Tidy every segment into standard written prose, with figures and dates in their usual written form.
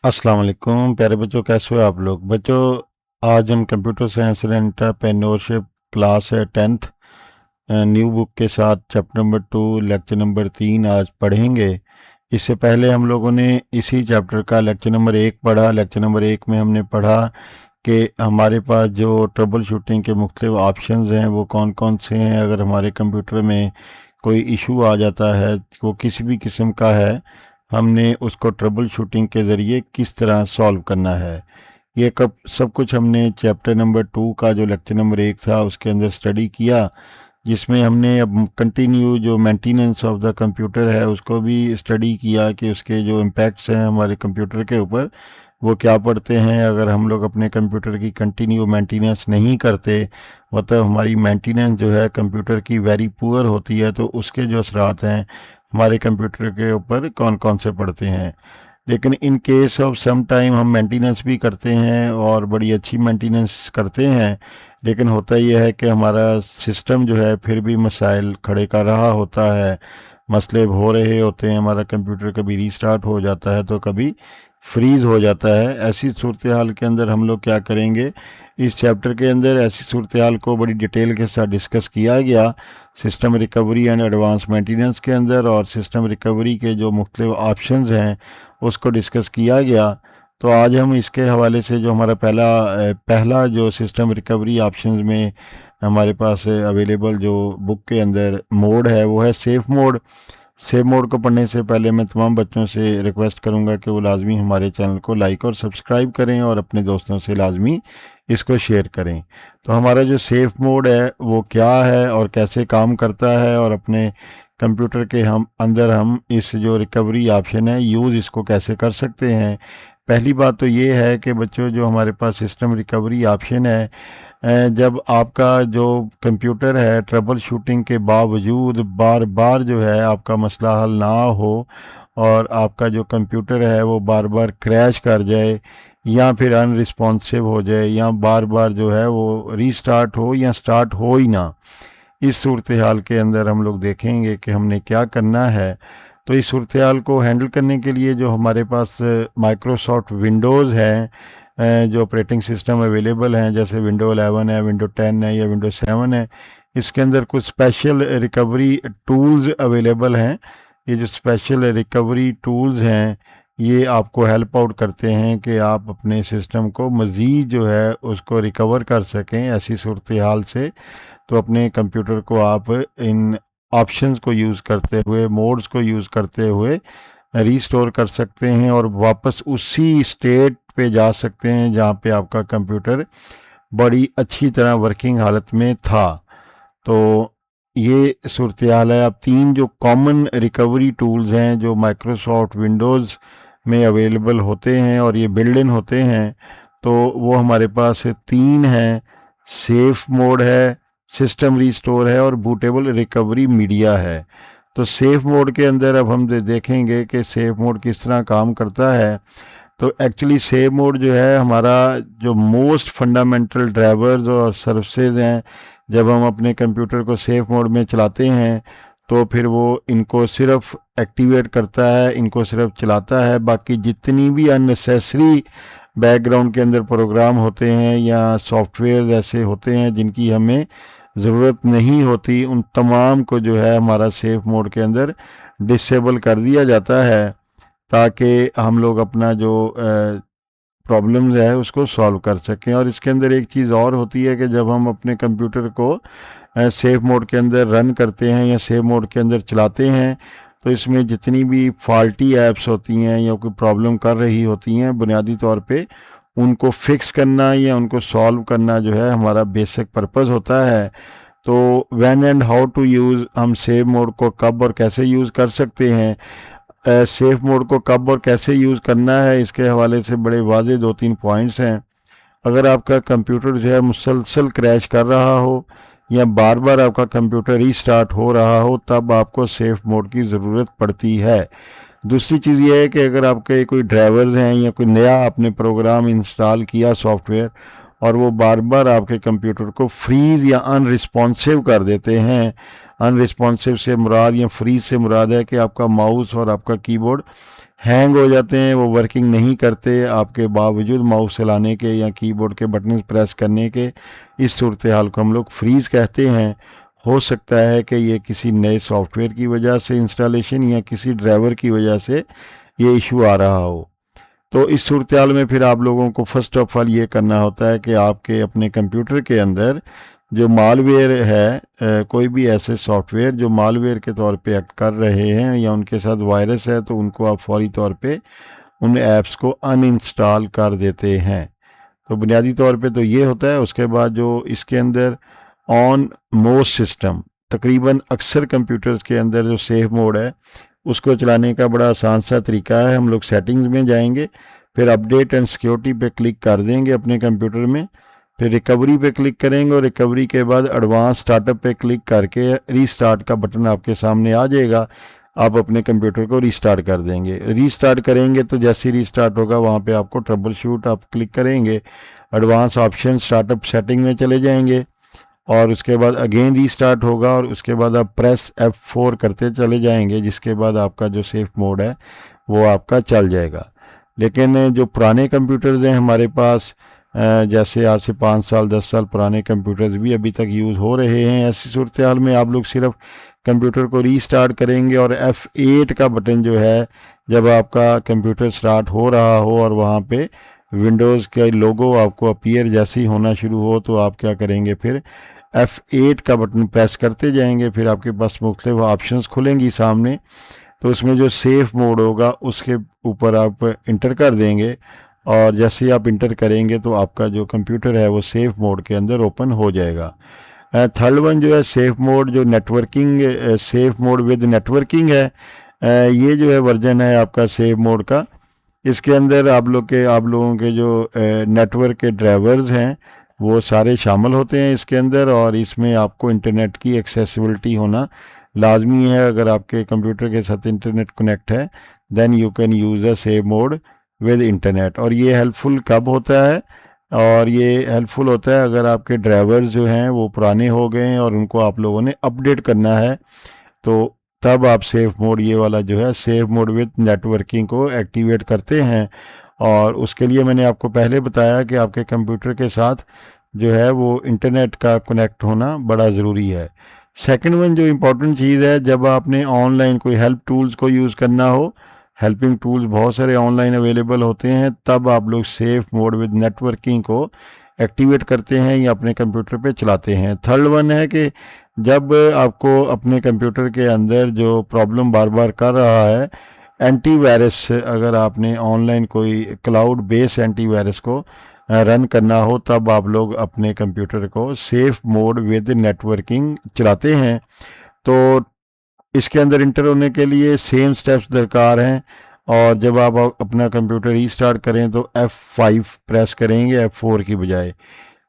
अस्सलाम वालेकुम प्यारे बच्चों, कैसे हो आप लोग। बच्चों, आज हम computer science and entrepreneurship class है 10th न्यू बुक के साथ चैप्टर नंबर 2 लेक्चर नंबर 3 आज पढ़ेंगे। इससे पहले हम लोगों ने इसी चैप्टर का लेक्चर नंबर 1 पढ़ा। लेक्चर नंबर 1 में हमने पढ़ा कि हमारे पास जो ट्रबल शूटिंग के मुख्तलिफ ऑप्शंस हैं वो कौन कौन से हैं। अगर हमारे कंप्यूटर में कोई इशू आ जाता है, वो किसी भी किस्म का है, हमने उसको ट्रबल शूटिंग के ज़रिए किस तरह सॉल्व करना है। ये कब सब कुछ हमने चैप्टर नंबर 2 का जो लेक्चर नंबर 1 था उसके अंदर स्टडी किया, जिसमें हमने अब कंटिन्यू जो मेंटेनेंस ऑफ द कंप्यूटर है उसको भी स्टडी किया कि उसके जो इम्पैक्ट्स हैं हमारे कंप्यूटर के ऊपर वो क्या पड़ते हैं। अगर हम लोग अपने कंप्यूटर की कंटिन्यू मेंटेनेंस नहीं करते, मतलब हमारी मेंटेनेंस जो है कंप्यूटर की वेरी पुअर होती है, तो उसके जो असरात हैं हमारे कंप्यूटर के ऊपर कौन कौन से पड़ते हैं। लेकिन in case of some time हम मेंटेनेंस भी करते हैं और बड़ी अच्छी मेंटेनेंस करते हैं, लेकिन होता यह है कि हमारा सिस्टम जो है फिर भी मसाइल खड़े कर रहा होता है, मसले हो रहे होते हैं। हमारा कंप्यूटर कभी रीस्टार्ट हो जाता है तो कभी फ्रीज़ हो जाता है। ऐसी सूरत हाल के अंदर हम लोग क्या करेंगे, इस चैप्टर के अंदर ऐसी सूरत हाल को बड़ी डिटेल के साथ डिस्कस किया गया system recovery and advance maintenance के अंदर, और सिस्टम रिकवरी के जो मुख्तलिफ ऑप्शंस हैं उसको डिस्कस किया गया। तो आज हम इसके हवाले से जो हमारा पहला जो सिस्टम रिकवरी ऑप्शंस में हमारे पास अवेलेबल जो बुक के अंदर मोड है वो है सेफ मोड। सेव मोड को पढ़ने से पहले मैं तमाम बच्चों से रिक्वेस्ट करूंगा कि वो लाजमी हमारे चैनल को लाइक और सब्सक्राइब करें और अपने दोस्तों से लाजमी इसको शेयर करें। तो हमारा जो सेफ मोड है वो क्या है और कैसे काम करता है, और अपने कंप्यूटर के हम इस जो रिकवरी ऑप्शन है यूज़ इसको कैसे कर सकते हैं। पहली बात तो ये है कि बच्चों, जो हमारे पास सिस्टम रिकवरी ऑप्शन है, जब आपका जो कंप्यूटर है ट्रबल शूटिंग के बावजूद बार बार जो है आपका मसला हल ना हो और आपका जो कंप्यूटर है वो बार बार क्रैश कर जाए या फिर अनरिस्पॉन्सिव हो जाए या बार बार जो है वो रीस्टार्ट हो या स्टार्ट हो ही ना, इस सूरत हाल के अंदर हम लोग देखेंगे कि हमने क्या करना है। तो इस सूरत हाल को हैंडल करने के लिए जो हमारे पास माइक्रोसॉफ्ट विंडोज़ है, जो ऑपरेटिंग सिस्टम अवेलेबल हैं, जैसे विंडो 11 है, विंडो 10 है या विंडो 7 है, इसके अंदर कुछ स्पेशल रिकवरी टूल्स अवेलेबल हैं। ये जो स्पेशल रिकवरी टूल्स हैं ये आपको हेल्प आउट करते हैं कि आप अपने सिस्टम को मज़ीद जो है उसको रिकवर कर सकें ऐसी सूरत हाल से। तो अपने कंप्यूटर को आप इन ऑप्शंस को यूज़ करते हुए, मोड्स को यूज़ करते हुए रीस्टोर कर सकते हैं और वापस उसी स्टेट पे जा सकते हैं जहाँ पे आपका कंप्यूटर बड़ी अच्छी तरह वर्किंग हालत में था। तो ये सूरत हाल है। अब 3 जो कॉमन रिकवरी टूल्स हैं जो माइक्रोसॉफ्ट विंडोज़ में अवेलेबल होते हैं और ये बिल्ड इन होते हैं, तो वो हमारे पास 3 हैं। सेफ मोड है, सिस्टम रीस्टोर है और बूटेबल रिकवरी मीडिया है। तो सेफ मोड के अंदर अब हम देखेंगे कि सेफ मोड किस तरह काम करता है। तो एक्चुअली सेव मोड जो है हमारा जो मोस्ट फंडामेंटल ड्राइवर्स और सर्विसेज हैं, जब हम अपने कंप्यूटर को सेफ मोड में चलाते हैं तो फिर वो इनको सिर्फ एक्टिवेट करता है, इनको सिर्फ चलाता है। बाकी जितनी भी अननेसेसरी बैकग्राउंड के अंदर प्रोग्राम होते हैं या सॉफ्टवेयर ऐसे होते हैं जिनकी हमें ज़रूरत नहीं होती, उन तमाम को जो है हमारा सेफ मोड के अंदर डिसेबल कर दिया जाता है, ताकि हम लोग अपना जो प्रॉब्लम्स है उसको सॉल्व कर सकें। और इसके अंदर एक चीज़ और होती है कि जब हम अपने कंप्यूटर को सेफ मोड के अंदर रन करते हैं या सेफ मोड के अंदर चलाते हैं, तो इसमें जितनी भी फॉल्टी ऐप्स होती हैं या कोई प्रॉब्लम कर रही होती हैं, बुनियादी तौर पे उनको फिक्स करना या उनको सॉल्व करना जो है हमारा बेसिक पर्पस होता है। तो when and how to use, हम सेव मोड को कब और कैसे यूज़ कर सकते हैं, सेफ मोड को कब और कैसे यूज़ करना है, इसके हवाले से बड़े वाज़ेह 2-3 पॉइंट्स हैं। अगर आपका कंप्यूटर जो है मुसलसल क्रैश कर रहा हो या बार बार आपका कंप्यूटर रीस्टार्ट हो रहा हो, तब आपको सेफ मोड की ज़रूरत पड़ती है। दूसरी चीज़ ये है कि अगर आपके कोई ड्राइवर्स हैं या कोई नया आपने प्रोग्राम इंस्टॉल किया सॉफ्टवेयर और वो बार बार आपके कंप्यूटर को फ्रीज़ या अनरिस्पॉन्सिव कर देते हैं। अनरिस्पॉन्सिव से मुराद या फ्रीज से मुराद है कि आपका माउस और आपका कीबोर्ड हैंग हो जाते हैं, वो वर्किंग नहीं करते आपके बावजूद माउस चलाने के या कीबोर्ड के बटन प्रेस करने के। इस सूरत हाल को हम लोग फ्रीज़ कहते हैं। हो सकता है कि ये किसी नए सॉफ्टवेयर की वजह से इंस्टॉलेशन या किसी ड्राइवर की वजह से ये इशू आ रहा हो। तो इस सूरत हाल में फिर आप लोगों को फर्स्ट ऑफ ऑल ये करना होता है कि आपके अपने कंप्यूटर के अंदर जो मालवेयर है, कोई भी ऐसे सॉफ्टवेयर जो मालवेयर के तौर पे एक्ट कर रहे हैं या उनके साथ वायरस है, तो उनको आप फौरी तौर पे उन ऐप्स को अनइंस्टॉल कर देते हैं। तो बुनियादी तौर पे तो ये होता है। उसके बाद जो इसके अंदर ऑन मोस्ट सिस्टम, तकरीबन अक्सर कंप्यूटर्स के अंदर जो सेफ मोड है उसको चलाने का बड़ा आसान सा तरीका है। हम लोग सेटिंग्स में जाएंगे, फिर अपडेट एंड सिक्योरिटी पे क्लिक कर देंगे अपने कंप्यूटर में, फिर रिकवरी पे क्लिक करेंगे और रिकवरी के बाद एडवांस स्टार्टअप पे क्लिक करके रीस्टार्ट का बटन आपके सामने आ जाएगा। आप अपने कंप्यूटर को रीस्टार्ट कर देंगे। रीस्टार्ट करेंगे तो जैसे ही रीस्टार्ट होगा वहाँ पे आपको ट्रबल शूट आप क्लिक करेंगे, एडवांस ऑप्शन स्टार्टअप सेटिंग में चले जाएंगे और उसके बाद अगेन रीस्टार्ट होगा और उसके बाद आप प्रेस F4 करते चले जाएंगे, जिसके बाद आपका जो सेफ मोड है वो आपका चल जाएगा। लेकिन जो पुराने कंप्यूटर्स हैं हमारे पास, जैसे आज से 5 साल 10 साल पुराने कंप्यूटर्स भी अभी तक यूज़ हो रहे हैं, ऐसी सूरत हाल में आप लोग सिर्फ कंप्यूटर को रीस्टार्ट करेंगे और F8 का बटन जो है, जब आपका कंप्यूटर स्टार्ट हो रहा हो और वहाँ पे विंडोज़ का लोगो आपको अपीयर जैसे ही होना शुरू हो, तो आप क्या करेंगे, फिर F8 का बटन प्रेस करते जाएंगे। फिर आपके पास मुख्तलिफ ऑप्शंस खुलेंगी सामने, तो उसमें जो सेफ मोड होगा उसके ऊपर आप इंटर कर देंगे और जैसे ही आप इंटर करेंगे तो आपका जो कंप्यूटर है वो सेफ मोड के अंदर ओपन हो जाएगा। थर्ड वन जो है सेफ मोड, जो networking safe mode with networking है, ये जो है वर्जन है आपका सेफ मोड का। इसके अंदर आप लोगों के जो नेटवर्क के ड्राइवर्स हैं वो सारे शामिल होते हैं इसके अंदर, और इसमें आपको इंटरनेट की एक्सेसिबिलिटी होना लाजमी है। अगर आपके कंप्यूटर के साथ इंटरनेट कनेक्ट है then you can use a save mode with internet. और ये हेल्पफुल कब होता है, और ये हेल्पफुल होता है अगर आपके ड्राइवर्स जो हैं वो पुराने हो गए हैं और उनको आप लोगों ने अपडेट करना है, तो तब आप सेफ मोड ये वाला जो है सेफ मोड विद नेटवर्किंग को एक्टिवेट करते हैं। और उसके लिए मैंने आपको पहले बताया कि आपके कंप्यूटर के साथ जो है वो इंटरनेट का कनेक्ट होना बड़ा ज़रूरी है। सेकंड वन जो इम्पोर्टेंट चीज़ है, जब आपने ऑनलाइन कोई हेल्प टूल्स को यूज़ करना हो, हेल्पिंग टूल्स बहुत सारे ऑनलाइन अवेलेबल होते हैं, तब आप लोग सेफ मोड विद नेटवर्किंग को एक्टिवेट करते हैं या अपने कंप्यूटर पे चलाते हैं। थर्ड वन है कि जब आपको अपने कंप्यूटर के अंदर जो प्रॉब्लम बार बार कर रहा है, एंटीवायरस, अगर आपने ऑनलाइन कोई क्लाउड बेस एंटीवायरस को रन करना हो, तब आप लोग अपने कंप्यूटर को सेफ मोड विद नेटवर्किंग चलाते हैं। तो इसके अंदर इंटर होने के लिए सेम स्टेप्स दरकार हैं, और जब आप अपना कंप्यूटर रीस्टार्ट करें तो F5 प्रेस करेंगे F4 की बजाय।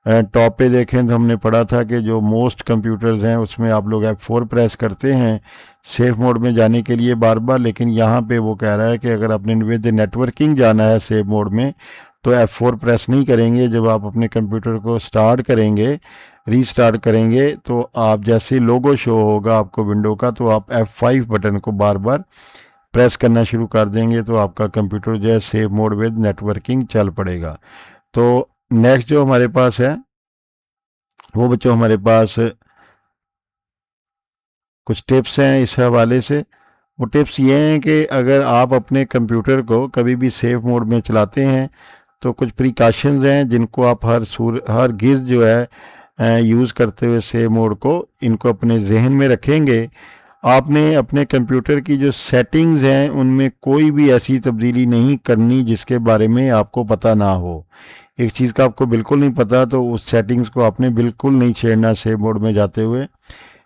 टॉप पे देखें तो हमने पढ़ा था कि जो मोस्ट कंप्यूटर्स हैं उसमें आप लोग F4 प्रेस करते हैं सेफ मोड में जाने के लिए बार बार, लेकिन यहाँ पे वो कह रहा है कि अगर आपने विद नेटवर्किंग जाना है सेफ मोड में तो F4 प्रेस नहीं करेंगे। जब आप अपने कंप्यूटर को स्टार्ट करेंगे, रीस्टार्ट करेंगे, तो आप जैसे लोगो शो होगा आपको विंडो का, तो आप F5 बटन को बार बार प्रेस करना शुरू कर देंगे, तो आपका कंप्यूटर जो है सेफ मोड विद नेटवर्किंग चल पड़ेगा। तो नेक्स्ट जो हमारे पास है वो बच्चों हमारे पास कुछ टिप्स हैं इस हवाले से। वो टिप्स ये हैं कि अगर आप अपने कंप्यूटर को कभी भी सेफ मोड में चलाते हैं तो कुछ प्रिकॉशंस हैं जिनको आप हर गिज़ जो है यूज़ करते हुए सेफ मोड को इनको अपने जहन में रखेंगे। आपने अपने कंप्यूटर की जो सेटिंग्स हैं उनमें कोई भी ऐसी तब्दीली नहीं करनी जिसके बारे में आपको पता ना हो। एक चीज़ का आपको बिल्कुल नहीं पता तो उस सेटिंग्स को आपने बिल्कुल नहीं छेड़ना सेव मोड में जाते हुए।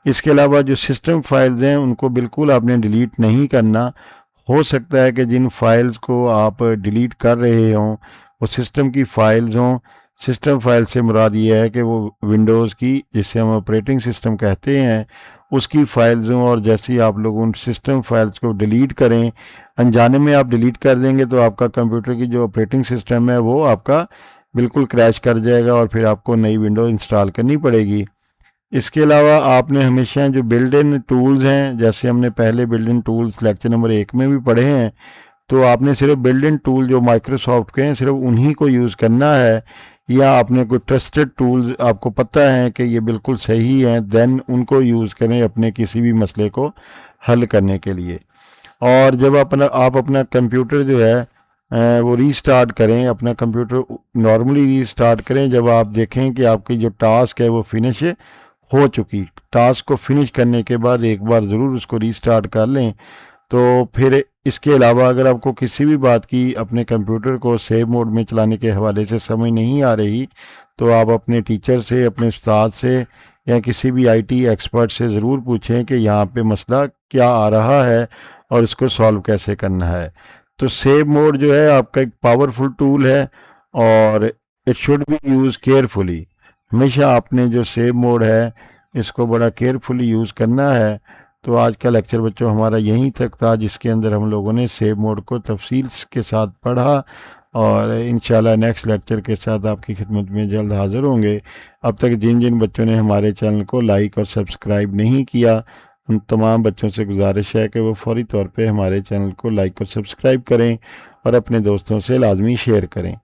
इसके अलावा जो सिस्टम फाइल्स हैं उनको बिल्कुल आपने डिलीट नहीं करना। हो सकता है कि जिन फाइल्स को आप डिलीट कर रहे हों वो सिस्टम की फाइल्स हों। सिस्टम फाइल से मुराद ये है कि वो विंडोज़ की, जिसे हम ऑपरेटिंग सिस्टम कहते हैं, उसकी फाइल्स हों, और जैसे ही आप लोग उन सिस्टम फाइल्स को डिलीट करें, अनजाने में आप डिलीट कर देंगे तो आपका कंप्यूटर की जो ऑपरेटिंग सिस्टम है वो आपका बिल्कुल क्रैश कर जाएगा और फिर आपको नई विंडो इंस्टॉल करनी पड़ेगी। इसके अलावा आपने हमेशा जो बिल्ड इन टूल्स हैं, जैसे हमने पहले build in tools lecture number 1 में भी पढ़े हैं, तो आपने सिर्फ बिल्ड इन टूल जो माइक्रोसॉफ्ट के हैं सिर्फ उन्हीं को यूज़ करना है, या आपने कोई ट्रस्टेड टूल्स आपको पता है कि ये बिल्कुल सही हैं, देन उनको यूज़ करें अपने किसी भी मसले को हल करने के लिए। और जब आप अपना कंप्यूटर जो है वो रीस्टार्ट करें, अपना कंप्यूटर नॉर्मली रीस्टार्ट करें जब आप देखें कि आपकी जो टास्क है वो फिनिश हो चुकी। टास्क को फिनिश करने के बाद एक बार ज़रूर उसको रीस्टार्ट कर लें। तो फिर इसके अलावा अगर आपको किसी भी बात की अपने कंप्यूटर को सेव मोड में चलाने के हवाले से समझ नहीं आ रही, तो आप अपने टीचर से, अपने उस्ताद से या किसी भी आईटी एक्सपर्ट से ज़रूर पूछें कि यहाँ पे मसला क्या आ रहा है और इसको सॉल्व कैसे करना है। तो सेव मोड जो है आपका एक पावरफुल टूल है और it should be use carefully. हमेशा आपने जो सेव मोड है इसको बड़ा केयरफुली यूज़ करना है। तो आज का लेक्चर बच्चों हमारा यहीं तक था, जिसके अंदर हम लोगों ने सेव मोड को तफसील के साथ पढ़ा, और इंशाल्लाह नेक्स्ट लेक्चर के साथ आपकी खिदमत में जल्द हाज़िर होंगे। अब तक जिन जिन बच्चों ने हमारे चैनल को लाइक और सब्सक्राइब नहीं किया, उन तमाम बच्चों से गुजारिश है कि वो फौरी तौर पे हमारे चैनल को लाइक और सब्सक्राइब करें और अपने दोस्तों से लाजमी शेयर करें।